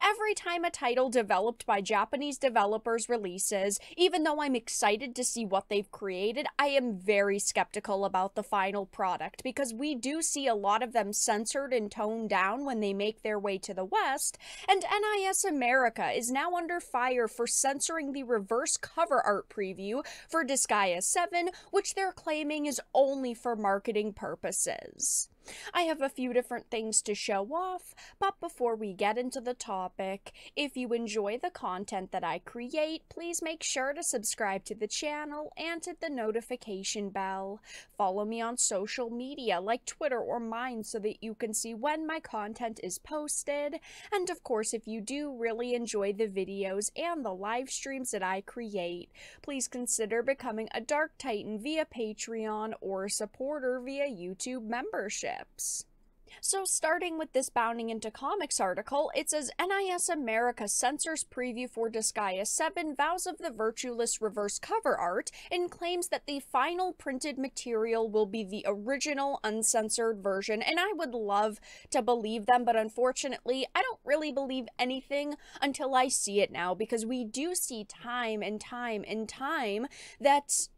every time a title developed by Japanese developers releases, even though I'm excited to see what they've created, I am very skeptical about the final product because we do see a lot of them censored and toned down when they make their way to the West, and NIS America is now under fire for censoring the reverse cover art preview for Disgaea 7, which they're claiming is only for marketing purposes. I have a few different things to show off, but before we get into the topic, if you enjoy the content that I create, please make sure to subscribe to the channel and hit the notification bell. Follow me on social media like Twitter or mine so that you can see when my content is posted. And of course, if you do really enjoy the videos and the live streams that I create, please consider becoming a Dark Titan via Patreon or a supporter via YouTube membership. So starting with this Bounding into Comics article, it says NIS America censors preview for Disgaea 7 Vows of the Virtueless reverse cover art and claims that the final printed material will be the original uncensored version, and I would love to believe them, but unfortunately I don't really believe anything until I see it now, because we do see time and time and time that,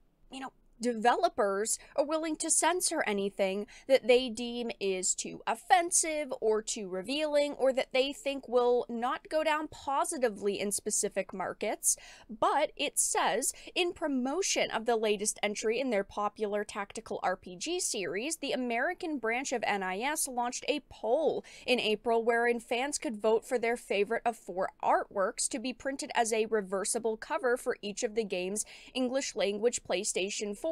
developers are willing to censor anything that they deem is too offensive or too revealing or that they think will not go down positively in specific markets. But it says, in promotion of the latest entry in their popular tactical RPG series, the American branch of NIS launched a poll in April wherein fans could vote for their favorite of 4 artworks to be printed as a reversible cover for each of the game's English language PlayStation 4,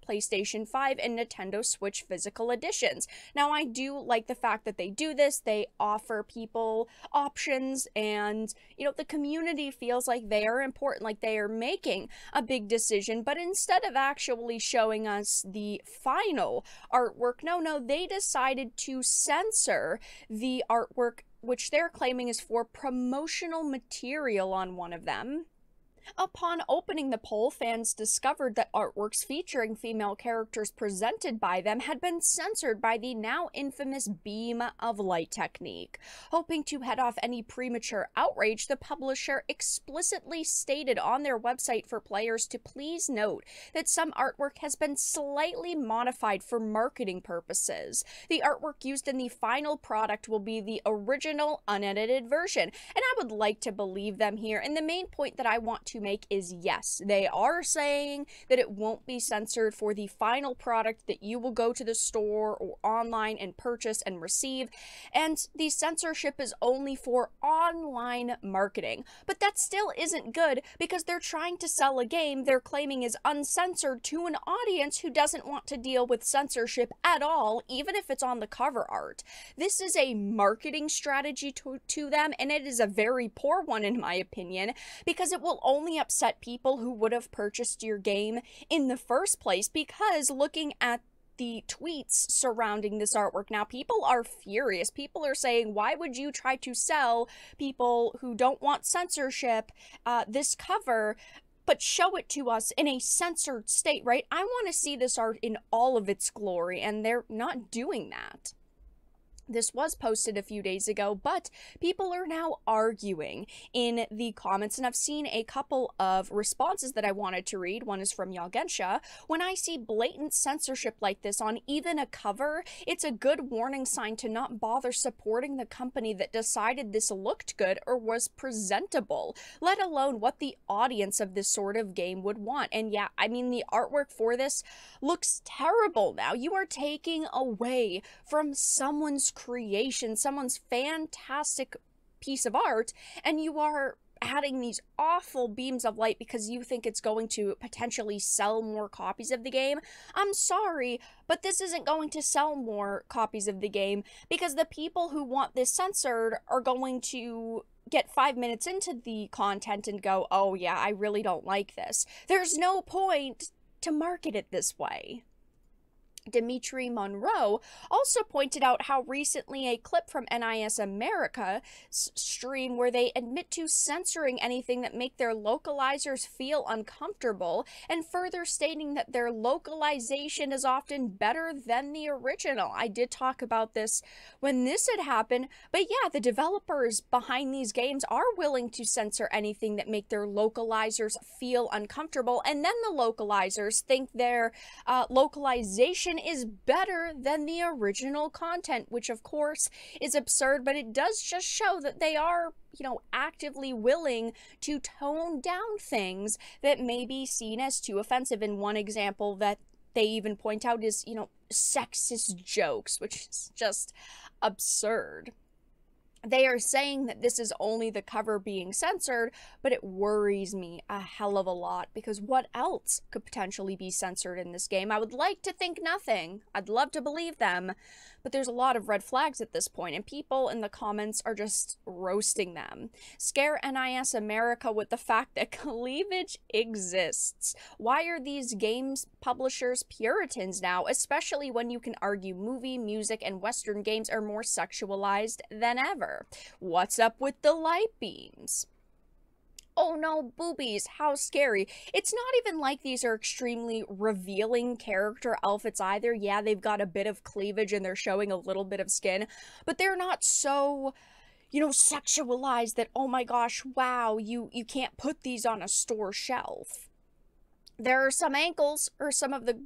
PlayStation 5, and Nintendo Switch physical editions. Now, I do like the fact that they do this. They offer people options, and, the community feels like they are important, like they are making a big decision, but instead of actually showing us the final artwork, no, they decided to censor the artwork, which they're claiming is for promotional material on one of them. Upon opening the poll, fans discovered that artworks featuring female characters presented by them had been censored by the now infamous beam of light technique. Hoping to head off any premature outrage, the publisher explicitly stated on their website for players to please note that some artwork has been slightly modified for marketing purposes. The artwork used in the final product will be the original unedited version, and I would like to believe them here, and the main point that I want to make is, yes, they are saying that it won't be censored for the final product that you will go to the store or online and purchase and receive, and the censorship is only for online marketing. But that still isn't good, because they're trying to sell a game they're claiming is uncensored to an audience who doesn't want to deal with censorship at all, even if it's on the cover art. This is a marketing strategy to them, and it is a very poor one in my opinion, because it will only upset people who would have purchased your game in the first place. Because looking at the tweets surrounding this artwork now, people are furious. People are saying, why would you try to sell people who don't want censorship this cover, but show it to us in a censored state, right? I want to see this art in all of its glory, and they're not doing that. This was posted a few days ago, but people are now arguing in the comments, and I've seen a couple of responses that I wanted to read. One is from Yalgensha. When I see blatant censorship like this on even a cover, it's a good warning sign to not bother supporting the company that decided this looked good or was presentable, let alone what the audience of this sort of game would want. And yeah, I mean, the artwork for this looks terrible now. You are taking away from someone's creation, someone's fantastic piece of art, and you are adding these awful beams of light because you think it's going to potentially sell more copies of the game. I'm sorry, but this isn't going to sell more copies of the game, because the people who want this censored are going to get 5 minutes into the content and go, oh yeah, I really don't like this. There's no point to market it this way. Dimitri Monroe also pointed out how recently a clip from NIS America's stream where they admit to censoring anything that make their localizers feel uncomfortable, and further stating that their localization is often better than the original. I did talk about this when this had happened, but yeah, the developers behind these games are willing to censor anything that make their localizers feel uncomfortable, and then the localizers think their localization is better than the original content, which of course is absurd, but it does just show that they are, actively willing to tone down things that may be seen as too offensive. And one example that they even point out is, sexist jokes, which is just absurd. They are saying that this is only the cover being censored, but it worries me a hell of a lot, because what else could potentially be censored in this game? I would like to think nothing. I'd love to believe them, but there's a lot of red flags at this point, and people in the comments are just roasting them. Scare NIS America with the fact that cleavage exists. Why are these games publishers Puritans now, especially when you can argue movie, music, and Western games are more sexualized than ever? What's up with the light beams? Oh no, boobies, how scary. It's not even like these are extremely revealing character outfits either. Yeah, they've got a bit of cleavage and they're showing a little bit of skin, but they're not so, sexualized that, oh my gosh, wow, you can't put these on a store shelf. There are some ankles, or some of the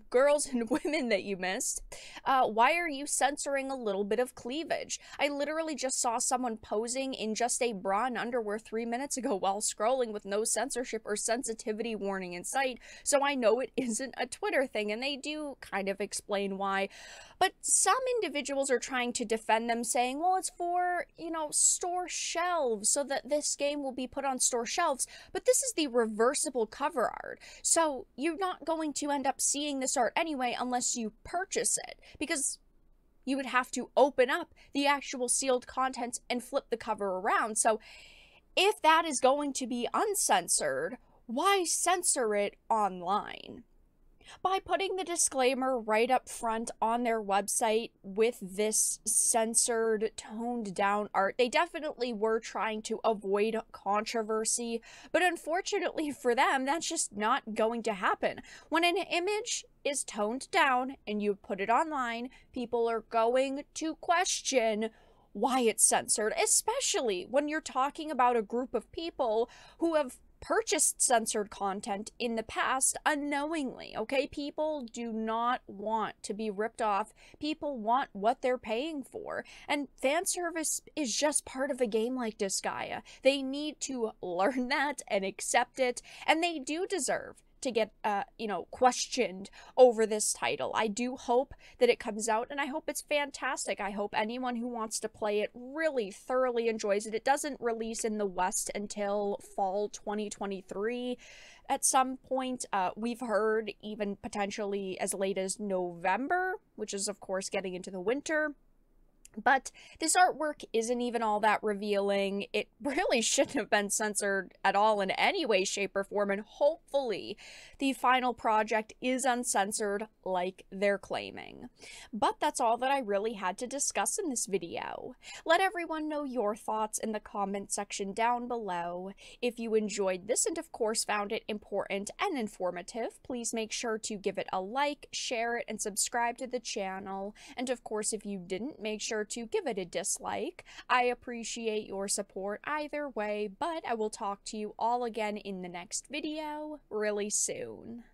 girls and women that you missed. Why are you censoring a little bit of cleavage? I literally just saw someone posing in just a bra and underwear 3 minutes ago while scrolling with no censorship or sensitivity warning in sight, so I know it isn't a Twitter thing, and they do kind of explain why. But some individuals are trying to defend them, saying, well, it's for, store shelves, so that this game will be put on store shelves. But this is the reversible cover art. So you're not going to end up seeing this art anyway unless you purchase it, because you would have to open up the actual sealed contents and flip the cover around. So if that is going to be uncensored, why censor it online? By putting the disclaimer right up front on their website with this censored, toned down art, they definitely were trying to avoid controversy, but unfortunately for them, that's just not going to happen. When an image is toned down and you put it online, people are going to question why it's censored, especially when you're talking about a group of people who have purchased censored content in the past unknowingly, okay? People do not want to be ripped off. People want what they're paying for. And fan service is just part of a game like Disgaea. They need to learn that and accept it, and they do deserve to get, questioned over this title. I do hope that it comes out, and I hope it's fantastic. I hope anyone who wants to play it really thoroughly enjoys it. It doesn't release in the West until fall 2023. At some point, we've heard even potentially as late as November, which is, of course, getting into the winter. But this artwork isn't even all that revealing. It really shouldn't have been censored at all in any way, shape, or form, and hopefully the final project is uncensored like they're claiming. But that's all that I really had to discuss in this video. Let everyone know your thoughts in the comment section down below. If you enjoyed this and of course found it important and informative, please make sure to give it a like, share it, and subscribe to the channel. And of course, if you didn't, make sure to give it a dislike. I appreciate your support either way, but I will talk to you all again in the next video really soon.